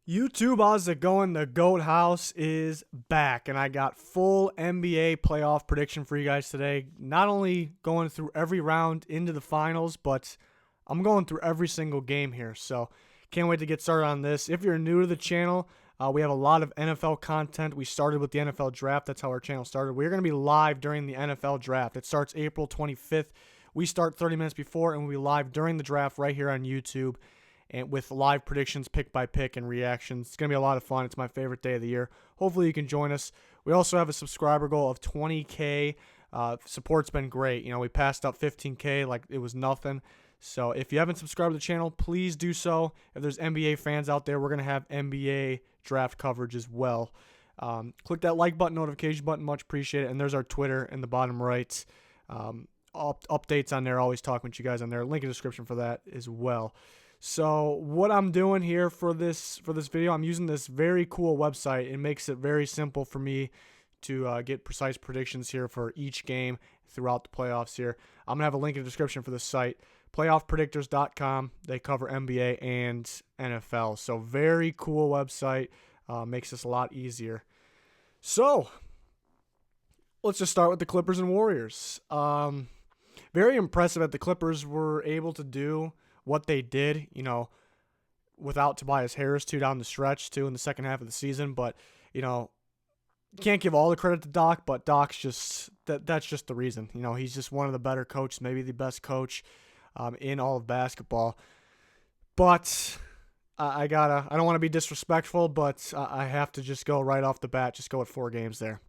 YouTube, how's it going? The GOAT House is back, and I got full NBA playoff prediction for you guys today. Not only going through every round into the finals, but I'm going through every single game here. So can't wait to get started on this. If you're new to the channel, we have a lot of NFL content. We started with the NFL draft. That's how our channel started. We're going to be live during the NFL draft. It starts April 25th. We start 30 minutes before, and we'll be live during the draft right here on YouTube, and with live predictions, pick by pick, and reactions. It's going to be a lot of fun. It's my favorite day of the year. Hopefully you can join us. We also have a subscriber goal of 20K. Support's been great. You know, we passed up 15K like it was nothing. So if you haven't subscribed to the channel, please do so. If there's NBA fans out there, we're going to have NBA draft coverage as well. Click that like button, notification button. Much appreciated. And there's our Twitter in the bottom right. Updates on there. Always talking with you guys on there. Link in the description for that as well. So what I'm doing here for this video, I'm using this very cool website. It makes it very simple for me to get precise predictions here for each game throughout the playoffs here. I'm going to have a link in the description for the site, playoffpredictors.com. They cover NBA and NFL. So very cool website. Makes this a lot easier. So let's just start with the Clippers and Warriors. Very impressive that the Clippers were able to do what they did, you know, without Tobias Harris down the stretch in the second half of the season. But, you know, can't give all the credit to Doc, but Doc's just that's just the reason. You know, he's just one of the better coaches, maybe the best coach in all of basketball. But I don't want to be disrespectful, but I have to just go right off the bat, just go with 4 games there.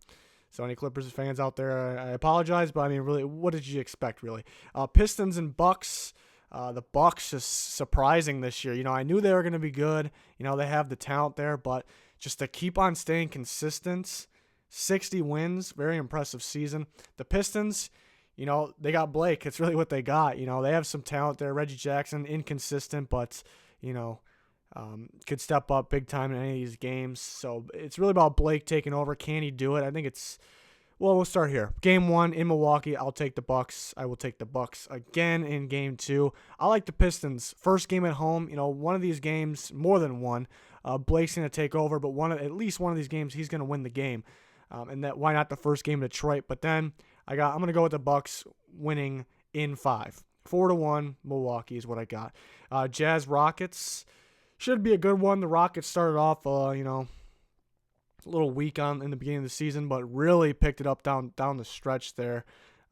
So any Clippers fans out there, I apologize, but I mean, really, what did you expect, really? Pistons and Bucks. The Bucks just surprising this year. You know, I knew they were going to be good. You know, they have the talent there, but just to keep on staying consistent, 60 wins, very impressive season. The Pistons, you know, they got Blake. It's really what they got. You know, they have some talent there. Reggie Jackson, inconsistent, but, you know, could step up big time in any of these games. So it's really about Blake taking over. Can he do it? I think it's... Well, we'll start here. Game 1 in Milwaukee, I'll take the Bucks. I will take the Bucks again in Game 2. I like the Pistons. First game at home, you know, one of these games, more than one, Blake's going to take over, but at least one of these games, he's going to win the game. And that why not the first game in Detroit? But then I'm going to go with the Bucks winning in 5. 4-1, Milwaukee is what I got. Jazz Rockets should be a good one. The Rockets started off, you know, a little weak in the beginning of the season, but really picked it up down the stretch there.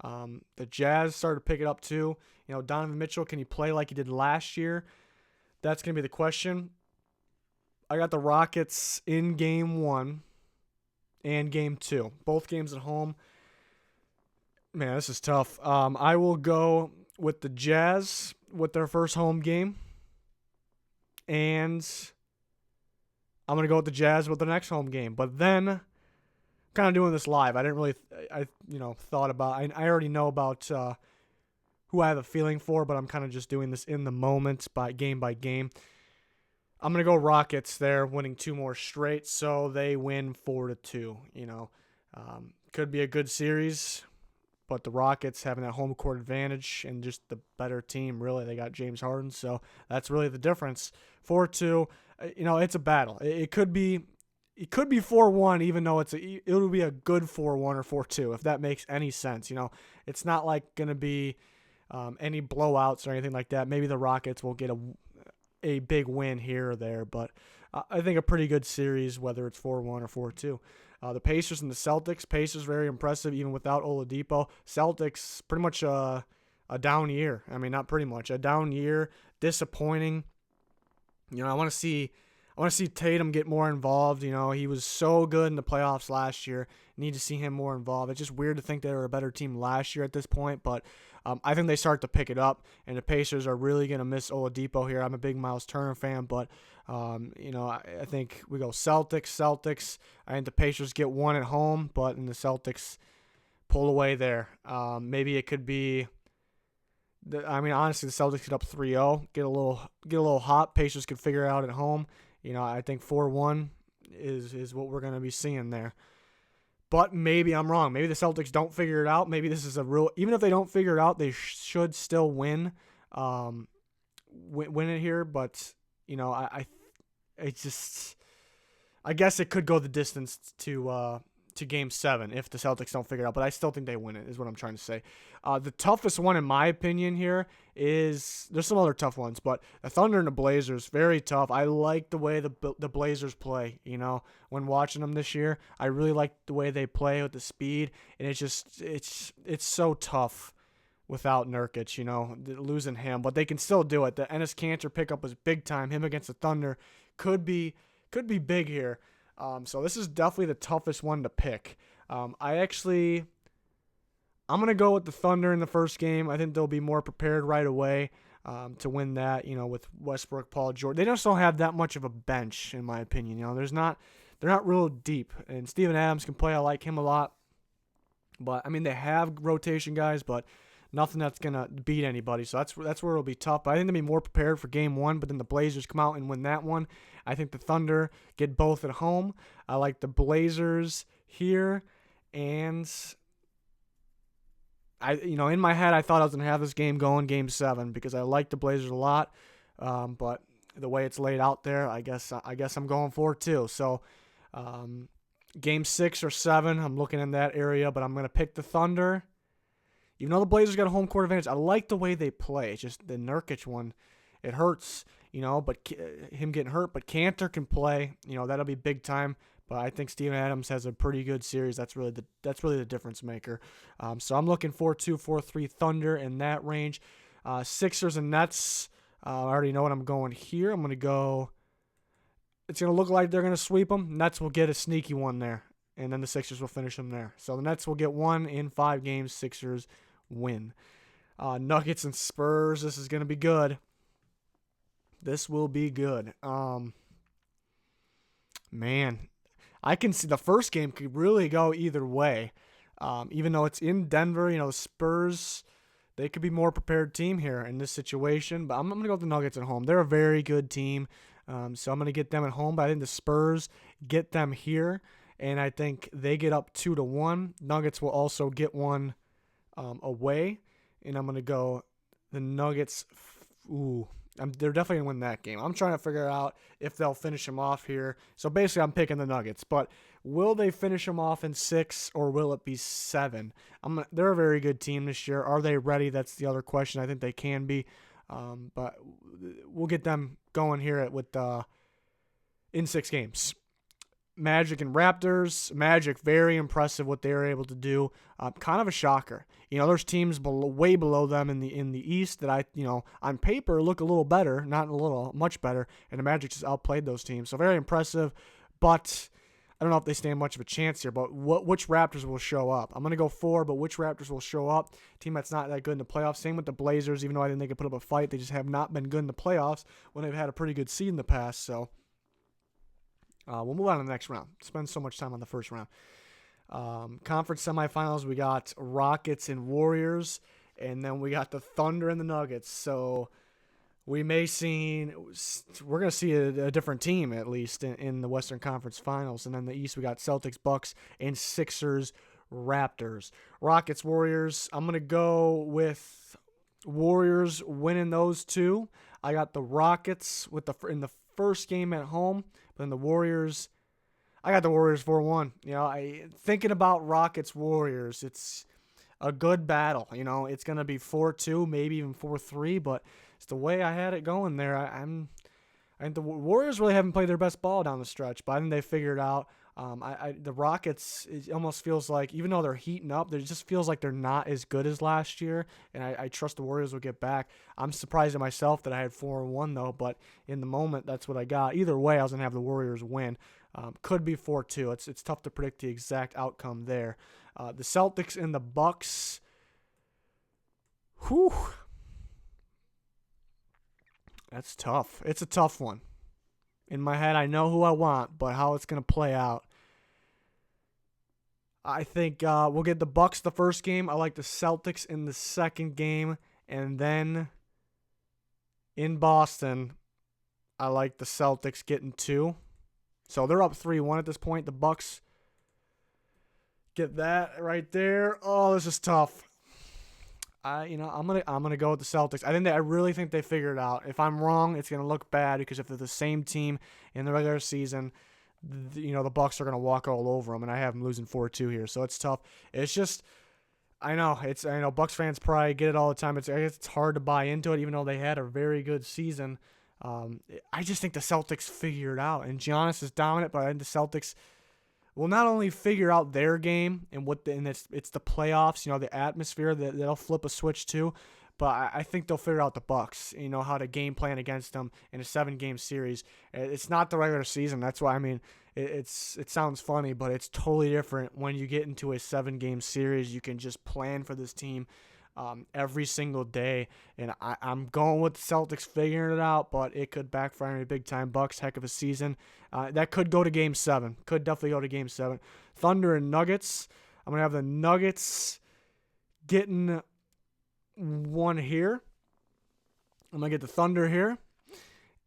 The Jazz started to pick it up too. You know, Donovan Mitchell, can he play like he did last year? That's going to be the question. I got the Rockets in Game 1 and Game 2. Both games at home. Man, this is tough. I will go with the Jazz with their first home game. And I'm going to go with the Jazz with the next home game. But then, I'm kind of doing this live. I didn't really, thought about, I already know about who I have a feeling for, but I'm kind of just doing this in the moment by game. I'm going to go Rockets there, winning 2 more straight, so they win 4-2. You know, could be a good series, but the Rockets having that home court advantage and just the better team, really. They got James Harden, so that's really the difference. 4-2. You know, it's a battle. It could be 4-1, even though it'll be a good 4-1 or 4-2, if that makes any sense. You know, it's not like going to be any blowouts or anything like that. Maybe the Rockets will get a big win here or there, but I think a pretty good series, whether it's 4-1 or 4-2. The Pacers and the Celtics. Pacers very impressive, even without Oladipo. Celtics pretty much a down year. I mean, not pretty much, a down year. Disappointing. You know, I want to see Tatum get more involved. You know, he was so good in the playoffs last year. Need to see him more involved. It's just weird to think they were a better team last year at this point, but I think they start to pick it up, and the Pacers are really going to miss Oladipo here. I'm a big Miles Turner fan, but, you know, I think we go Celtics. I think the Pacers get 1 at home, but the Celtics pull away there. Maybe it could be... I mean, honestly, the Celtics get up 3-0, get a little hot. Pacers could figure it out at home. You know, I think 4-1 is what we're going to be seeing there. But maybe I'm wrong. Maybe the Celtics don't figure it out. Maybe this is a real... Even if they don't figure it out, they should still win it here. But, you know, it's just... I guess it could go the distance to Game 7 if the Celtics don't figure it out, but I still think they win it, is what I'm trying to say. The toughest one, in my opinion, here is, there's some other tough ones, but the Thunder and the Blazers, very tough. I like the way the Blazers play, when watching them this year. I really like the way they play with the speed, and it's so tough without Nurkic, losing him, but they can still do it. The Enes Kanter pickup was big time. Him against the Thunder could be big here. So this is definitely the toughest one to pick. I'm going to go with the Thunder in the first game. I think they'll be more prepared right away to win that, with Westbrook, Paul George. They just don't have that much of a bench, in my opinion. They're not real deep. And Steven Adams can play. I like him a lot. But, they have rotation guys, but nothing that's going to beat anybody. So that's where it'll be tough. But I think they'll be more prepared for Game 1, but then the Blazers come out and win that one. I think the Thunder get both at home. I like the Blazers here. And in my head, I thought I was going to have this game going Game 7 because I like the Blazers a lot. But the way it's laid out there, I guess I'm going for it too. So Game 6 or 7, I'm looking in that area, but I'm going to pick the Thunder. Even though the Blazers got a home court advantage, I like the way they play. It's just the Nurkic one, it hurts, but him getting hurt. But Kanter can play, that'll be big time. But I think Steven Adams has a pretty good series. That's really the difference maker. So I'm looking 4-2, 4-3 Thunder in that range. Sixers and Nets. I already know what I'm going here. I'm going to go. It's going to look like they're going to sweep them. Nets will get a sneaky one there, and then the Sixers will finish them there. So the Nets will get 1 in 5 games. Sixers win. Nuggets and Spurs. This is going to be good. This will be good. Man, I can see the first game could really go either way. Even though it's in Denver, the Spurs, they could be more prepared team here in this situation. But I'm going to go with the Nuggets at home. They're a very good team. So I'm going to get them at home. But I think the Spurs get them here. And I think they get up 2-1. Nuggets will also get one away. And I'm going to go the Nuggets. They're definitely going to win that game. I'm trying to figure out if they'll finish them off here. So basically, I'm picking the Nuggets. But will they finish them off in 6 or will it be 7? They're a very good team this year. Are they ready? That's the other question. I think they can be. But we'll get them going here in 6 games. Magic and Raptors. Magic, very impressive what they were able to do. Kind of a shocker. There's teams way below them in the East that on paper look a little better, not a little, much better, and the Magic just outplayed those teams. So very impressive, but I don't know if they stand much of a chance here. But which Raptors will show up? I'm going to go 4, but which Raptors will show up? Team that's not that good in the playoffs. Same with the Blazers, even though I think they could put up a fight. They just have not been good in the playoffs when they've had a pretty good seed in the past. So we'll move on to the next round. Spend so much time on the first round. Conference semifinals, we got Rockets and Warriors, and then we got the Thunder and the Nuggets. So we're going to see a different team, at least, in the Western Conference Finals. And then the East, we got Celtics, Bucks, and Sixers, Raptors. Rockets, Warriors, I'm going to go with Warriors winning those two. I got the Rockets in the first game at home, but then the Warriors, I got the Warriors 4-1. Thinking about Rockets, Warriors, it's a good battle. It's going to be 4-2, maybe even 4-3, but it's the way I had it going there. I think the Warriors really haven't played their best ball down the stretch, but I think they figured out. The Rockets, it almost feels like, even though they're heating up, it just feels like they're not as good as last year, and I trust the Warriors will get back. I'm surprised at myself that I had 4-1, though, but in the moment, that's what I got. Either way, I was going to have the Warriors win. Could be 4-2. It's tough to predict the exact outcome there. The Celtics and the Bucks. Whew. That's tough. It's a tough one. In my head, I know who I want, but how it's going to play out. I think we'll get the Bucks the first game. I like the Celtics in the second game. And then in Boston, I like the Celtics getting 2. So they're up 3-1 at this point. The Bucks get that right there. Oh, this is tough. I'm gonna go with the Celtics. I really think they figured it out. If I'm wrong, it's gonna look bad because if they're the same team in the regular season, the Bucks are going to walk all over them, and I have them losing 4-2 here. So it's tough. It's just, I know Bucks fans probably get it all the time. I guess it's hard to buy into it, even though they had a very good season. I just think the Celtics figure it out, and Giannis is dominant, but I think the Celtics will not only figure out their game and it's the playoffs, the atmosphere that they'll flip a switch to, but I think they'll figure out the Bucks, how to game plan against them in a 7-game series. It's not the regular season. That's why, it sounds funny, but it's totally different when you get into a 7-game series. You can just plan for this team every single day, and I'm going with the Celtics figuring it out, but it could backfire on me big time. Bucks, heck of a season. That could go to Game 7. Could definitely go to Game 7. Thunder and Nuggets. I'm going to have the Nuggets getting one here. I'm going to get the Thunder here.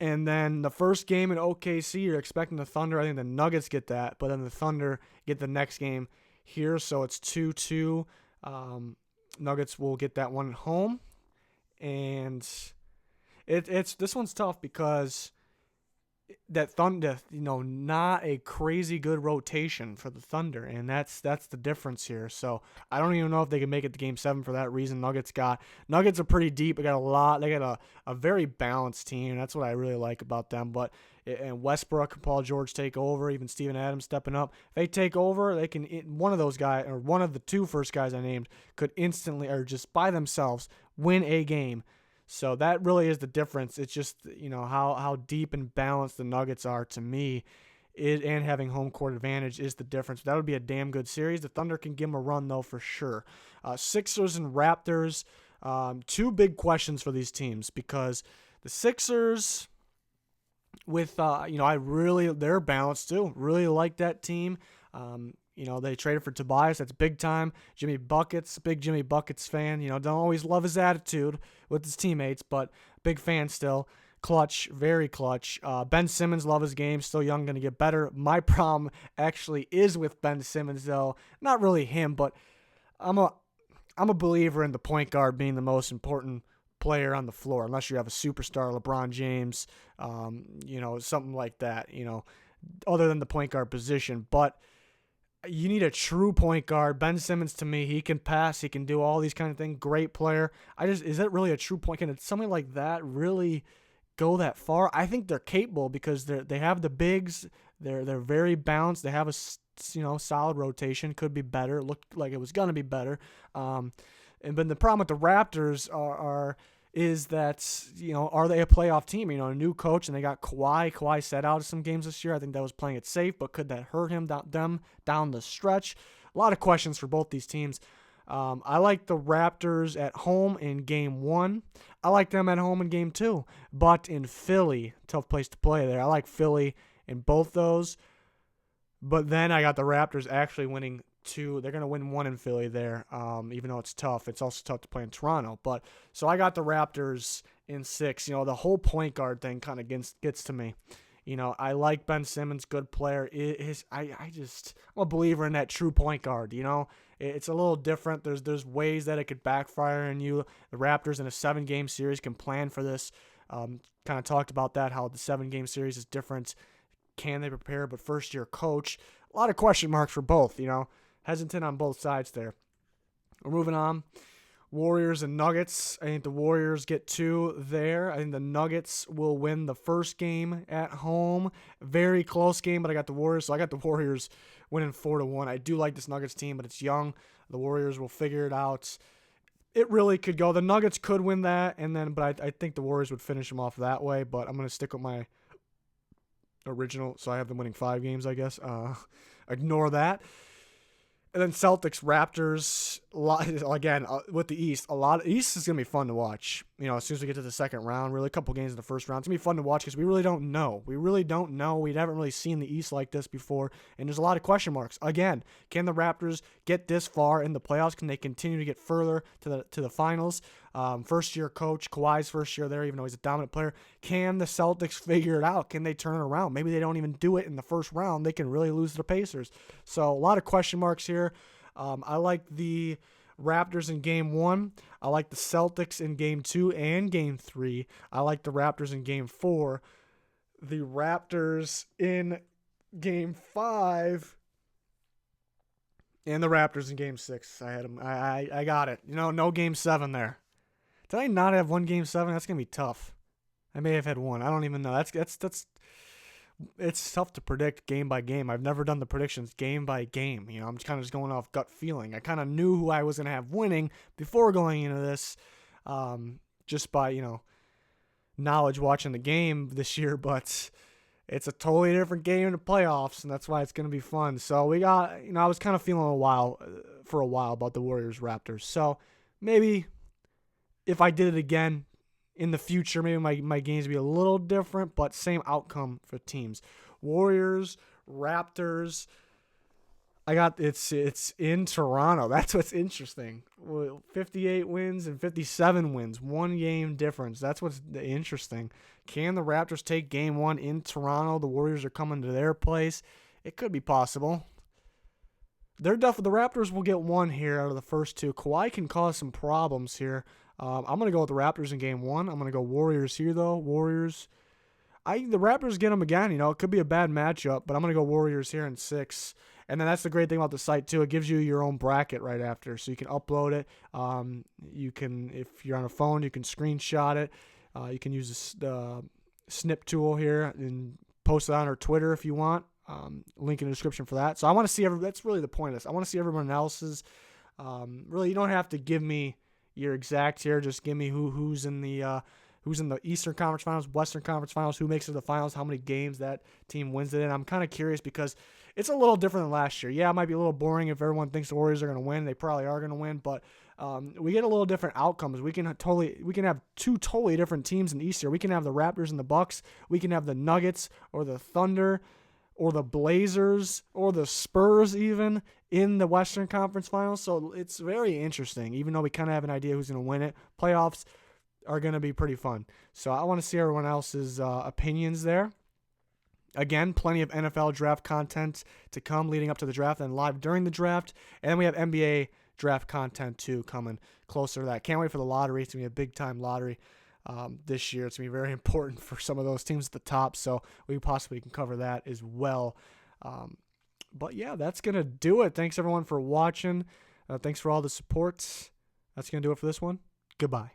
And then the first game in OKC, you're expecting the Thunder. I think the Nuggets get that, but then the Thunder get the next game here, so it's 2-2. Nuggets will get that one at home. And it's this one's tough because that Thunder, not a crazy good rotation for the Thunder, and that's the difference here. So I don't even know if they can make it to Game 7 for that reason. Nuggets are pretty deep. They got a very balanced team. That's what I really like about them. But and Westbrook and Paul George take over, even Steven Adams stepping up. If they take over, they can, one of those guys, or one of the two first guys I named, could instantly, or just by themselves, win a game. So that really is the difference. It's just, how deep and balanced the Nuggets are to me, and having home court advantage is the difference. That would be a damn good series. The Thunder can give them a run, though, for sure. Sixers and Raptors, two big questions for these teams, because the Sixers, they're balanced too. Really like that team. They traded for Tobias. That's big time. Jimmy Buckets, big Jimmy Buckets fan. Don't always love his attitude with his teammates, but big fan still. Clutch, very clutch. Ben Simmons, love his game. Still young, going to get better. My problem actually is with Ben Simmons, though. Not really him, but I'm a believer in the point guard being the most important player on the floor, unless you have a superstar, LeBron James, something like that, other than the point guard position. But you need a true point guard. Ben Simmons, to me, he can pass, he can do all these kind of things. Great player. Is that really a true point? Can somebody like that really go that far? I think they're capable because they have the bigs. They're very balanced. They have a solid rotation. Could be better. Looked like it was gonna be better. But the problem with the Raptors is that, are they a playoff team? A new coach, and they got Kawhi. Kawhi sat out of some games this year. I think that was playing it safe, but could that hurt them down the stretch? A lot of questions for both these teams. I like the Raptors at home in Game 1. I like them at home in Game 2. But in Philly, tough place to play there. I like Philly in both those. But then I got the Raptors actually winning 2. They're going to win 1 in Philly there, even though it's tough. It's also tough to play in Toronto. So I got the Raptors in 6. The whole point guard thing kind of gets to me. I like Ben Simmons, good player. I'm a believer in that true point guard. It's a little different. There's ways that it could backfire on you. The Raptors in a 7-game series can plan for this. Kind of talked about that, how the 7-game series is different. Can they prepare? But first-year coach, a lot of question marks for both. Hesitant on both sides there. We're moving on. Warriors and Nuggets. I think the Warriors get 2 there. I think the Nuggets will win the first game at home. Very close game, but I got the Warriors. So I got the Warriors winning 4-1. I do like this Nuggets team, but it's young. The Warriors will figure it out. It really could go. The Nuggets could win that, but I think the Warriors would finish them off that way. But I'm going to stick with my original. So I have them winning 5 games, I guess. Ignore that. And then Celtics, Raptors, again, with the East, East is going to be fun to watch. As soon as we get to the second round, really a couple games in the first round, it's going to be fun to watch because we really don't know. We haven't really seen the East like this before, and there's a lot of question marks. Again, can the Raptors get this far in the playoffs? Can they continue to get further to the finals? First-year coach, Kawhi's first year there, even though he's a dominant player. Can the Celtics figure it out? Can they turn it around? Maybe they don't even do it in the first round. They can really lose to the Pacers. So a lot of question marks here. I like the Raptors in Game 1. I like the Celtics in Game 2 and Game 3. I like the Raptors in Game 4. The Raptors in Game 5. And the Raptors in Game 6. I had them. I got it. No Game 7 there. Did I not have one Game 7? That's gonna be tough. I may have had one. I don't even know. That's. It's tough to predict game by game. I've never done the predictions game by game. I'm kind of just going off gut feeling. I kind of knew who I was gonna have winning before going into this, just by knowledge watching the game this year. But it's a totally different game in the playoffs, and that's why it's gonna be fun. So we got. I was kind of feeling for a while about the Warriors Raptors. So maybe if I did it again in the future, maybe my games would be a little different, but same outcome for teams. Warriors, Raptors. It's in Toronto. That's what's interesting. 58 wins and 57 wins. 1 game difference. That's what's interesting. Can the Raptors take game 1 in Toronto? The Warriors are coming to their place. It could be possible. The Raptors will get 1 here out of the first 2. Kawhi can cause some problems here. I'm going to go with the Raptors in game 1. I'm going to go Warriors here, though. Warriors. The Raptors get them again. It could be a bad matchup, but I'm going to go Warriors here in 6. And then that's the great thing about the site, too. It gives you your own bracket right after, so you can upload it. You can, if you're on a phone, you can screenshot it. You can use the snip tool here and post it on our Twitter if you want. Link in the description for that. So I want to see that's really the point of this. I want to see everyone else's. Really, you don't have to give me your exact here. Just give me who's in the Eastern Conference Finals, Western Conference Finals, who makes it to the finals, how many games that team wins it in. I'm kind of curious because it's a little different than last year. Yeah, it might be a little boring if everyone thinks the Warriors are going to win. They probably are going to win, but we get a little different outcomes. We can have 2 totally different teams in the East here. We can have the Raptors and the Bucks. We can have the Nuggets or the Thunder or the Blazers or the Spurs even in the Western Conference Finals. So it's very interesting, even though we kind of have an idea who's going to win it. Playoffs are going to be pretty fun. So I want to see everyone else's opinions there. Again, plenty of NFL draft content to come leading up to the draft and live during the draft. And then we have NBA draft content too coming closer to that. Can't wait for the lottery. It's going to be a big-time lottery this year. It's going to be very important for some of those teams at the top, so we possibly can cover that as well. But yeah, that's going to do it. Thanks, everyone, for watching. Thanks for all the support. That's going to do it for this one. Goodbye.